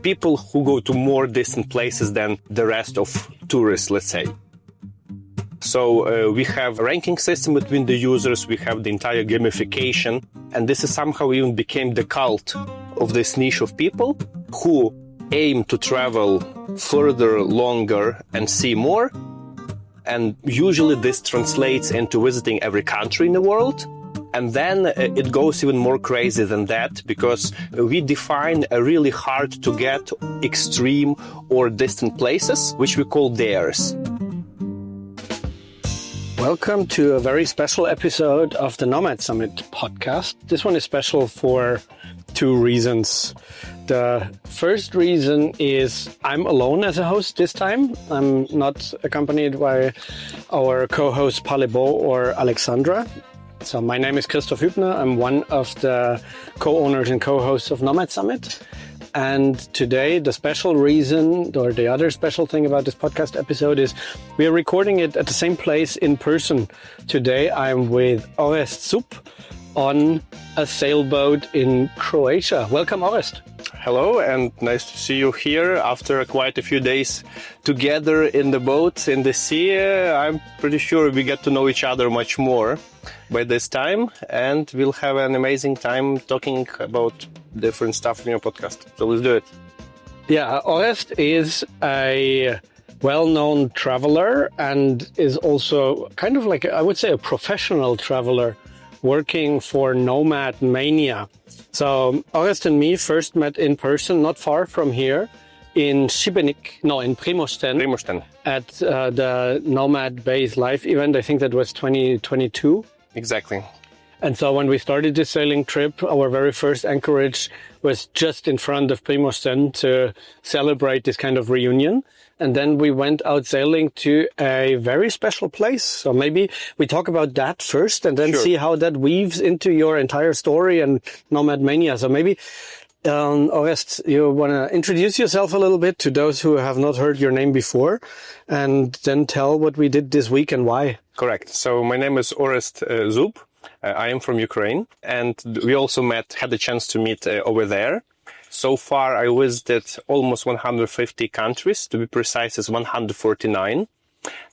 people who go to more distant places than the rest of tourists, let's say. So we have a ranking system between the users, we have the entire gamification, and this is somehow even became the cult of this niche of people who aim to travel further, longer, and see more. And usually this translates into visiting every country in the world. And then it goes even more crazy than that, because we define a really hard to get extreme or distant places, which we call dares. Welcome to a very special episode of the Nomad Summit podcast. This one is special for two reasons. The first reason is I'm alone as a host this time. I'm not accompanied by our co-hosts Palebo or Alexandra. So my name is Christoph Huebner. I'm one of the co-owners and co-hosts of Nomad Summit. And today, the special reason, or the other special thing about this podcast episode is we are recording it at the same place in person. Today, I'm with Orest Zub on a sailboat in Croatia. Welcome, Orest. Hello, and nice to see you here after quite a few days together in the boat, in the sea. I'm pretty sure we get to know each other much more by this time, and we'll have an amazing time talking about different stuff in your podcast. So let's do it. Yeah, Orest is a well-known traveler and is also kind of like, I would say, a professional traveler working for NomadMania. So Orest and me first met in person, not far from here, in Primosten. At the Nomad Base Live event. I think that was 2022. Exactly. And so when we started this sailing trip, our very first anchorage was just in front of Primosten to celebrate this kind of reunion. And then we went out sailing to a very special place. So maybe we talk about that first and then see how that weaves into your entire story and NomadMania. So maybe, Orest, you want to introduce yourself a little bit to those who have not heard your name before, and then tell what we did this week and why. Correct. So my name is Orest Zub. I am from Ukraine, and we also had the chance to meet over there. So far, I visited almost 150 countries, to be precise, is 149.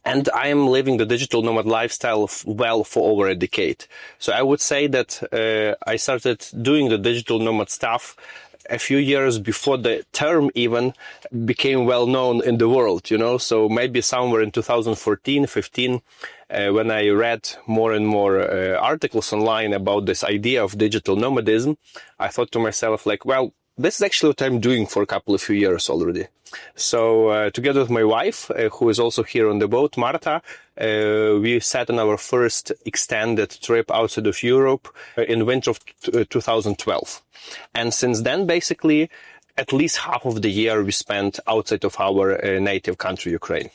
And I am living the digital nomad lifestyle for over a decade. So I would say that I started doing the digital nomad stuff a few years before the term even became well known in the world, so maybe somewhere in 2014, 15, when I read more and more articles online about this idea of digital nomadism, I thought to myself, this is actually what I'm doing for a couple of few years already. So together with my wife, who is also here on the boat, Marta, we set on our first extended trip outside of Europe in winter of 2012. And since then, basically, at least half of the year we spent outside of our native country, Ukraine.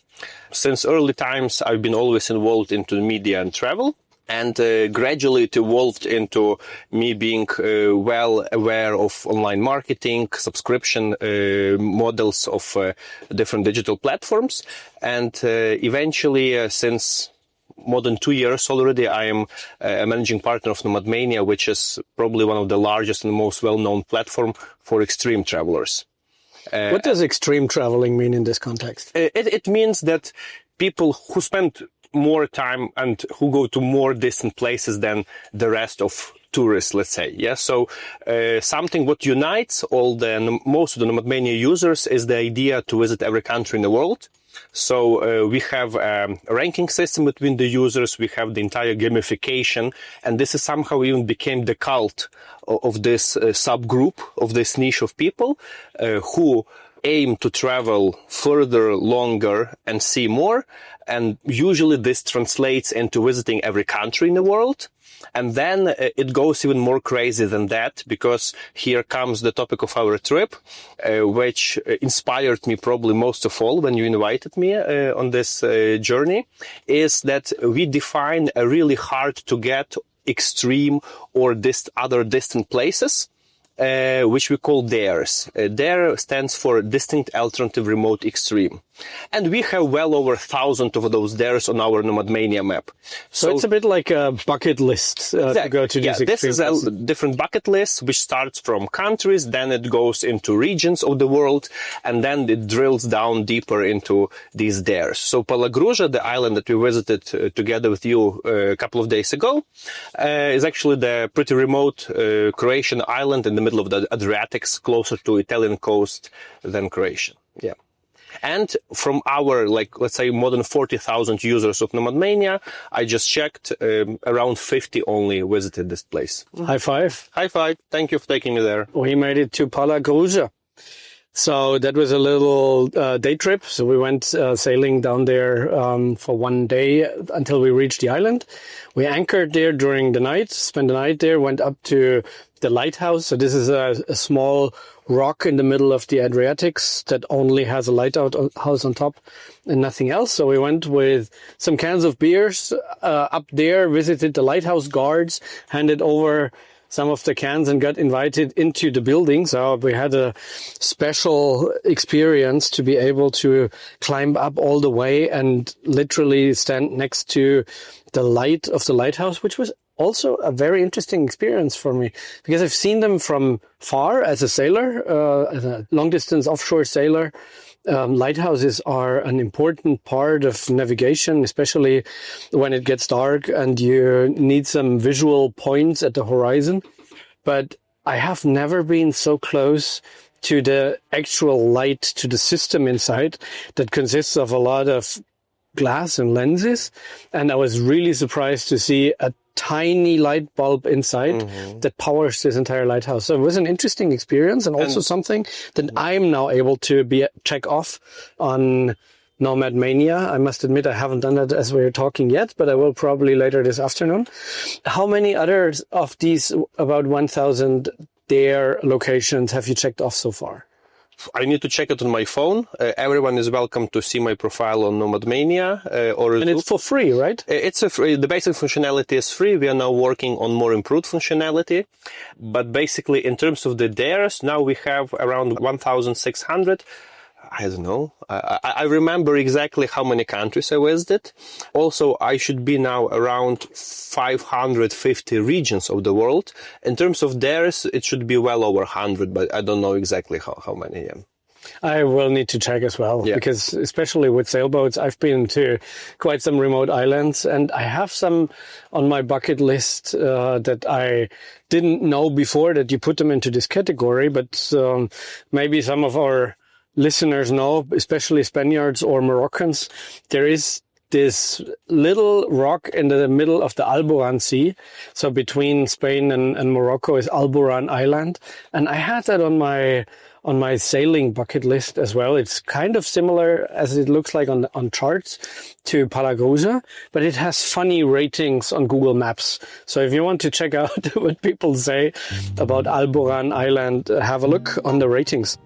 Since early times, I've been always involved into media and travel. And gradually it evolved into me being well aware of online marketing, subscription models of different digital platforms. And eventually, since more than 2 years already, I am a managing partner of NomadMania, which is probably one of the largest and most well-known platform for extreme travelers. What does extreme traveling mean in this context? It means that people who spend more time and who go to more distant places than the rest of tourists, let's say. Yeah. So something what unites most of the NomadMania users is the idea to visit every country in the world. So we have a ranking system between the users, we have the entire gamification, and this is somehow even became the cult of this subgroup, of this niche of people who aim to travel further, longer, and see more. And usually this translates into visiting every country in the world. And then it goes even more crazy than that, because here comes the topic of our trip, which inspired me probably most of all when you invited me on this journey, is that we define a really hard to get extreme or other distant places, which we call dares. Dare stands for Distinct Alternative Remote Extreme. And we have well over 1,000 of those dares on our NomadMania map. So it's a bit like a bucket list to go to these this is a different bucket list, which starts from countries, then it goes into regions of the world, and then it drills down deeper into these dares. So Palagruja, the island that we visited together with you a couple of days ago, is actually the pretty remote Croatian island in the middle of the Adriatic, closer to Italian coast than Croatia. Yeah. And from our, let's say, more than 40,000 users of NomadMania, I just checked, around 50 only visited this place. High five. High five. Thank you for taking me there. We made it to Palagruja. So that was a little day trip. So we went sailing down there for one day until we reached the island. We anchored there during the night, spent the night there, went up to the lighthouse. So this is a small rock in the middle of the Adriatics that only has a lighthouse on top and nothing else. So we went with some cans of beers up there, visited the lighthouse guards, handed over some of the cans and got invited into the building. So we had a special experience to be able to climb up all the way and literally stand next to the light of the lighthouse, which was also a very interesting experience for me because I've seen them from far as a sailor, as a long-distance offshore sailor. Lighthouses are an important part of navigation, especially when it gets dark and you need some visual points at the horizon. But I have never been so close to the actual light, to the system inside that consists of a lot of glass and lenses. And I was really surprised to see a tiny light bulb inside that powers this entire lighthouse. So it was an interesting experience and also something that I'm now able to check off on NomadMania. I must admit I haven't done that as we're talking yet, but I will probably later this afternoon. How many others of these about 1,000 dare locations have you checked off so far? I need to check it on my phone. Everyone is welcome to see my profile on NomadMania. And it's for free, right? It's free. The basic functionality is free. We are now working on more improved functionality. But basically, in terms of the dares, now we have around 1,600. I don't know. I remember exactly how many countries I visited. Also, I should be now around 550 regions of the world. In terms of dares, it should be well over 100, but I don't know exactly how many. Yeah. I will need to check as well, because especially with sailboats, I've been to quite some remote islands and I have some on my bucket list that I didn't know before that you put them into this category, but maybe some of our listeners know, especially Spaniards or Moroccans, there is this little rock in the middle of the Alboran Sea. So between Spain and Morocco is Alboran Island. And I had that on my sailing bucket list as well. It's kind of similar as it looks like on charts to Palagruja, but it has funny ratings on Google Maps. So if you want to check out what people say about Alboran Island, have a look on the ratings.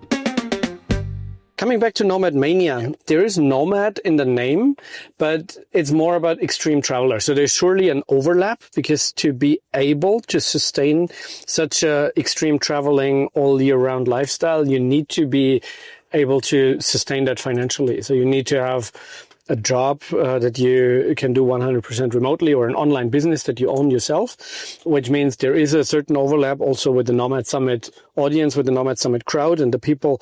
Coming back to NomadMania, there is Nomad in the name, but it's more about extreme traveler. So there's surely an overlap because to be able to sustain such a extreme traveling all year round lifestyle, you need to be able to sustain that financially. So you need to have a job that you can do 100% remotely or an online business that you own yourself, which means there is a certain overlap also with the Nomad Summit audience, with the Nomad Summit crowd and the people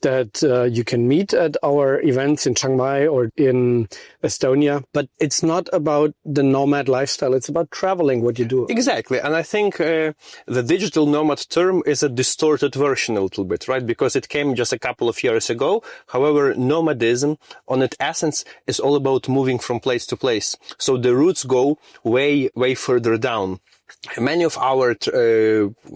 that you can meet at our events in Chiang Mai or in Estonia. But it's not about the nomad lifestyle. It's about traveling, what you do. Exactly. And I think the digital nomad term is a distorted version a little bit, right? Because it came just a couple of years ago. However, nomadism on its essence is all about moving from place to place. So the roots go way, way further down. Many of our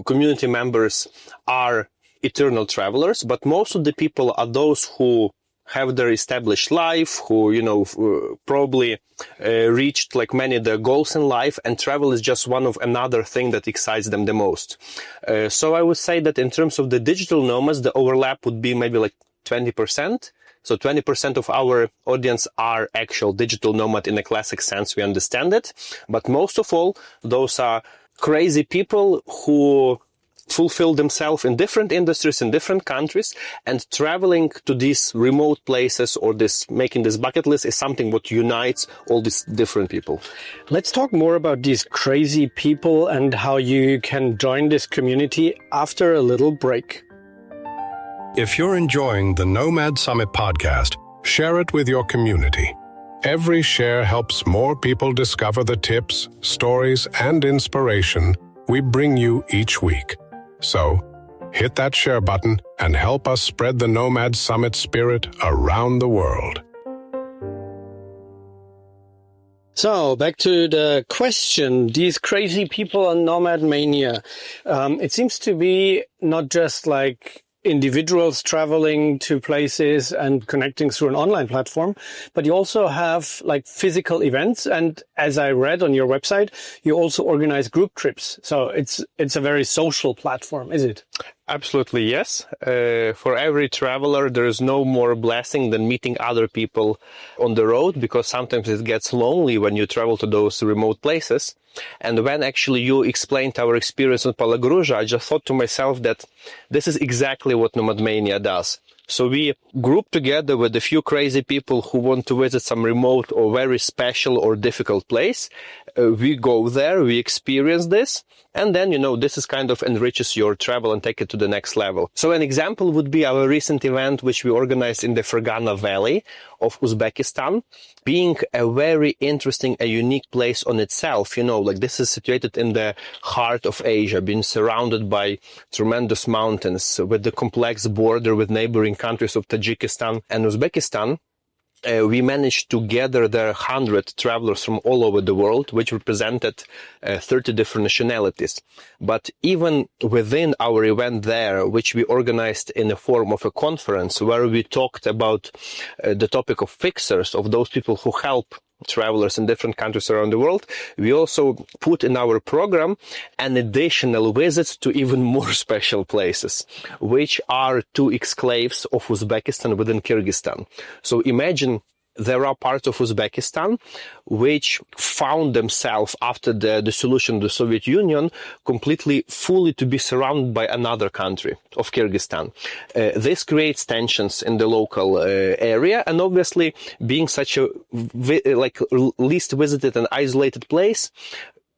community members are eternal travelers, but most of the people are those who have their established life, who, probably reached like many their goals in life, and travel is just one of another thing that excites them the most. So I would say that in terms of the digital nomads, the overlap would be maybe like 20%. So 20% of our audience are actual digital nomad in a classic sense. We understand it. But most of all, those are crazy people who fulfill themselves in different industries, in different countries, and traveling to these remote places or making this bucket list is something what unites all these different people. Let's talk more about these crazy people and how you can join this community after a little break. If you're enjoying the Nomad Summit podcast, share it with your community. Every share helps more people discover the tips, stories, and inspiration we bring you each week. So, hit that share button and help us spread the Nomad Summit spirit around the world. So, back to the question, these crazy people on NomadMania. It seems to be not just like individuals traveling to places and connecting through an online platform, but you also have like physical events. And as I read on your website, you also organize group trips. So it's a very social platform, is it? Absolutely, yes. For every traveler, there is no more blessing than meeting other people on the road, because sometimes it gets lonely when you travel to those remote places. And when actually you explained our experience in Palagruja, I just thought to myself that this is exactly what NomadMania does. So we group together with a few crazy people who want to visit some remote or very special or difficult place. We go there, we experience this, and then, this is kind of enriches your travel and take it to the next level. So an example would be our recent event, which we organized in the Fergana Valley of Uzbekistan, being a very interesting and unique place on itself. This is situated in the heart of Asia, being surrounded by tremendous mountains with the complex border with neighboring countries of Tajikistan and Uzbekistan. We managed to gather there 100 travelers from all over the world, which represented 30 different nationalities. But even within our event there, which we organized in the form of a conference where we talked about the topic of fixers, of those people who help travelers in different countries around the world, we also put in our program an additional visits to even more special places, which are two exclaves of Uzbekistan within Kyrgyzstan. So imagine there are parts of Uzbekistan which found themselves after the dissolution of the Soviet Union completely fully to be surrounded by another country of Kyrgyzstan. This creates tensions in the local area, and obviously being such a least visited and isolated place,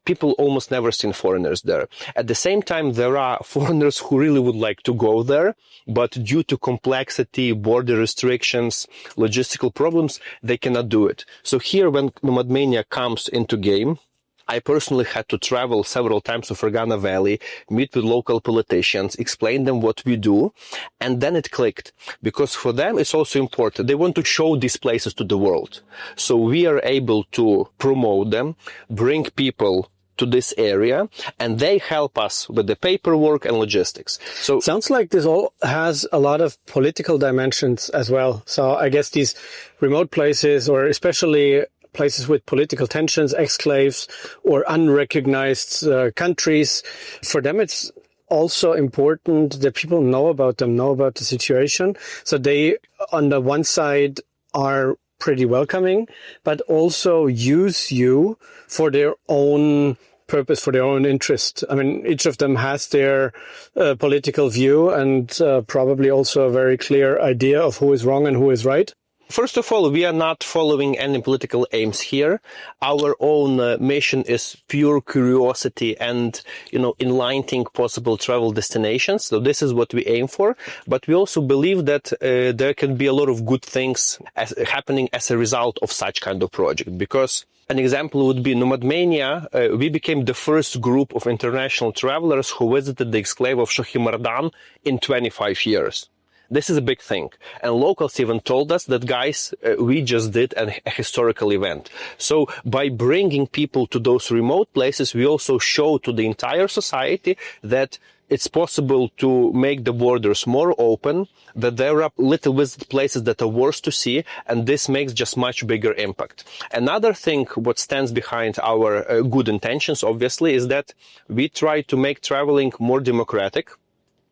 people almost never seen foreigners there. At the same time, there are foreigners who really would like to go there, but due to complexity, border restrictions, logistical problems, they cannot do it. So here, when NomadMania comes into game, I personally had to travel several times to Fergana Valley, meet with local politicians, explain them what we do, and then it clicked. Because for them, it's also important. They want to show these places to the world. So we are able to promote them, bring people to this area, and they help us with the paperwork and logistics. So sounds like this all has a lot of political dimensions as well. So I guess these remote places, or especially places with political tensions, exclaves, or unrecognized countries, for them it's also important that people know about them, know about the situation. So they, on the one side, are pretty welcoming, but also use you for their own purpose, for their own interest. I mean, each of them has their political view and probably also a very clear idea of who is wrong and who is right. First of all, we are not following any political aims here. Our own mission is pure curiosity and, enlightening possible travel destinations. So this is what we aim for. But we also believe that there can be a lot of good things happening as a result of such kind of project. Because an example would be NomadMania. We became the first group of international travelers who visited the exclave of Shohimardan in 25 years. This is a big thing. And locals even told us that, guys, we just did a historical event. So by bringing people to those remote places, we also show to the entire society that it's possible to make the borders more open, that there are little visited places that are worth to see, and this makes just much bigger impact. Another thing what stands behind our good intentions, obviously, is that we try to make traveling more democratic.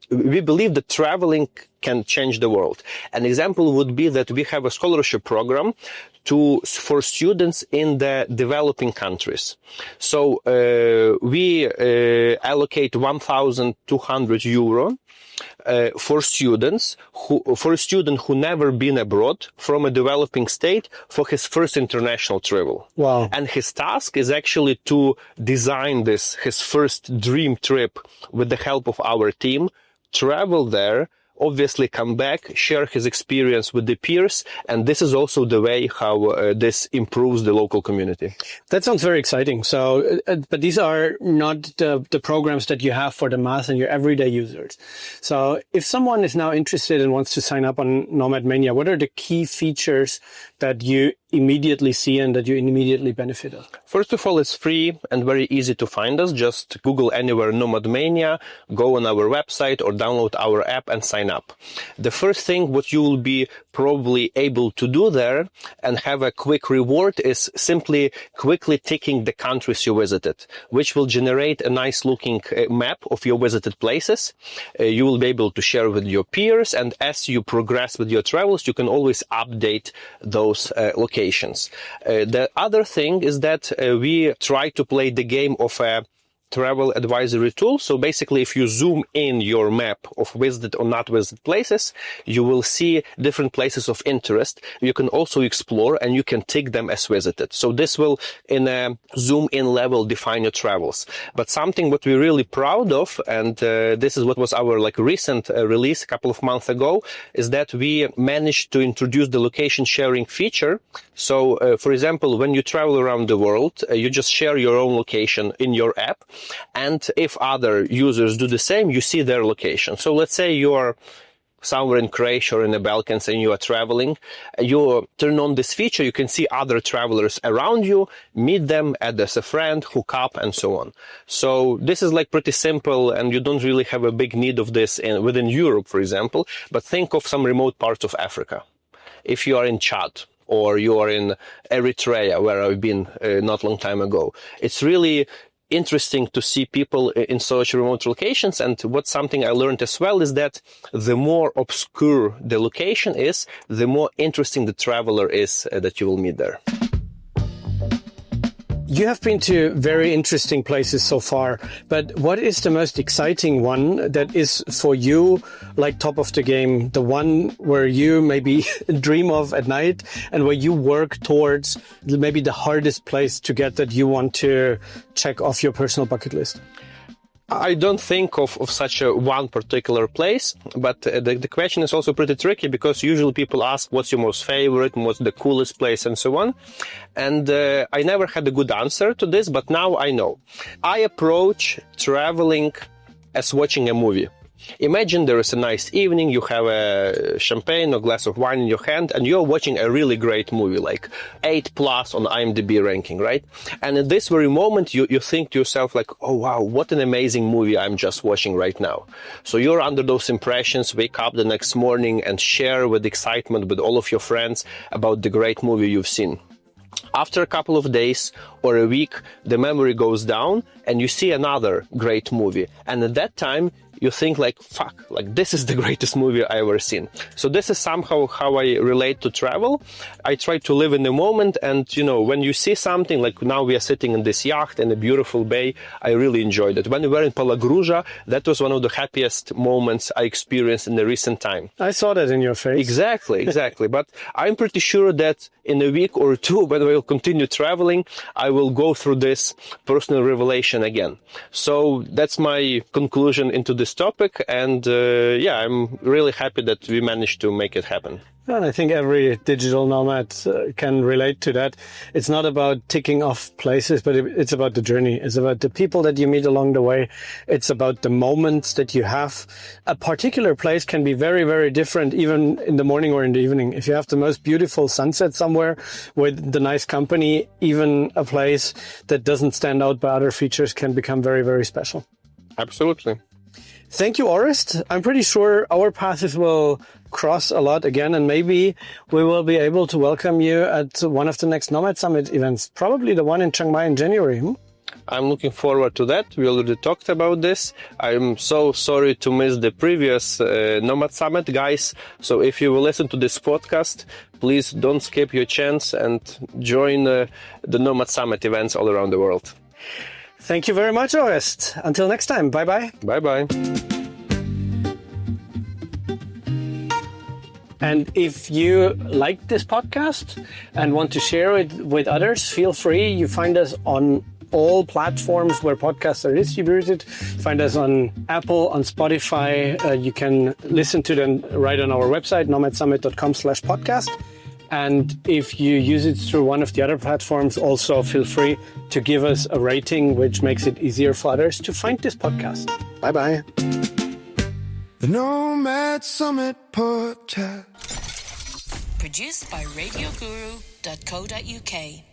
we believe that traveling can change the world. An example would be that we have a scholarship program for students in the developing countries. So we allocate 1,200 euro for a student who never been abroad from a developing state for his first international travel. Wow. And his task is actually to design his first dream trip with the help of our team, travel there, obviously come back, share his experience with the peers, and this is also the way how this improves the local community. That sounds very exciting. So, but these are not the programs that you have for the mass and your everyday users. So if someone is now interested and wants to sign up on NomadMania, what are the key features that you immediately see and that you immediately benefit of? First of all, it's free and very easy to find us. Just Google anywhere NomadMania, go on our website or download our app and sign up. The first thing what you will be probably able to do there and have a quick reward is simply quickly ticking the countries you visited, which will generate a nice looking map of your visited places. You will be able to share with your peers, and as you progress with your travels, you can always update those locations. The other thing is that we try to play the game of a travel advisory tool. So basically, if you zoom in your map of visited or not visited places, you will see different places of interest. You can also explore and you can tick them as visited. So this will, in a zoom in level, define your travels. But something what we're really proud of, and this is what was our recent release a couple of months ago, is that we managed to introduce the location sharing feature. So, for example, when you travel around the world, you just share your own location in your app. And if other users do the same, you see their location. So let's say you are somewhere in Croatia or in the Balkans and you are traveling, you turn on this feature, you can see other travelers around you, meet them, add as a friend, hook up, and so on. So this is pretty simple, and you don't really have a big need of this within Europe, for example, but think of some remote parts of Africa. If you are in Chad, or you are in Eritrea, where I've been not long time ago, it's really interesting to see people in such remote locations. And what's something I learned as well is that the more obscure the location is, the more interesting the traveler is that you will meet there. You have been to very interesting places so far, but what is the most exciting one that is for you top of the game, the one where you maybe dream of at night and where you work towards maybe the hardest place to get that you want to check off your personal bucket list? I don't think of such a one particular place, but the question is also pretty tricky because usually people ask what's your most favorite, what's the coolest place, and so on. And I never had a good answer to this, but now I know. I approach traveling as watching a movie. Imagine there is a nice evening, you have a champagne or glass of wine in your hand, and you're watching a really great movie, 8+ on IMDb ranking, right? And at this very moment, you think to yourself oh wow, what an amazing movie I'm just watching right now. So you're under those impressions, wake up the next morning and share with excitement with all of your friends about the great movie you've seen. After a couple of days or a week, the memory goes down and you see another great movie. And at that time, you think fuck, this is the greatest movie I ever seen. So this is somehow how I relate to travel. I try to live in the moment, and when you see something, now we are sitting in this yacht in a beautiful bay, I really enjoyed it. When we were in Palagruja, that was one of the happiest moments I experienced in the recent time. I saw that in your face. Exactly. But I'm pretty sure that in a week or two, when we'll continue traveling, I will go through this personal revelation again. So that's my conclusion into this topic, and I'm really happy that we managed to make it happen. And I think every digital nomad can relate to that. It's not about ticking off places, but it's about the journey. It's about the people that you meet along the way. It's about the moments that you have. A particular place can be very, very different, even in the morning or in the evening. If you have the most beautiful sunset somewhere with the nice company, even a place that doesn't stand out by other features can become very, very special. Absolutely. Thank you, Orest. I'm pretty sure our paths will cross a lot again, and maybe we will be able to welcome you at one of the next Nomad Summit events, probably the one in Chiang Mai in January. I'm looking forward to that. We already talked about this. I'm so sorry to miss the previous Nomad Summit, guys. So if you will listen to this podcast, please don't skip your chance and join the Nomad Summit events all around the world. Thank you very much, Orest. Until next time. Bye-bye. Bye-bye. And if you like this podcast and want to share it with others, feel free. You find us on all platforms where podcasts are distributed. Find us on Apple, on Spotify. You can listen to them right on our website, nomadsummit.com/podcast. And if you use it through one of the other platforms, also feel free to give us a rating, which makes it easier for others to find this podcast. Bye-bye. The Nomad Summit Podcast. Produced by radioguru.co.uk.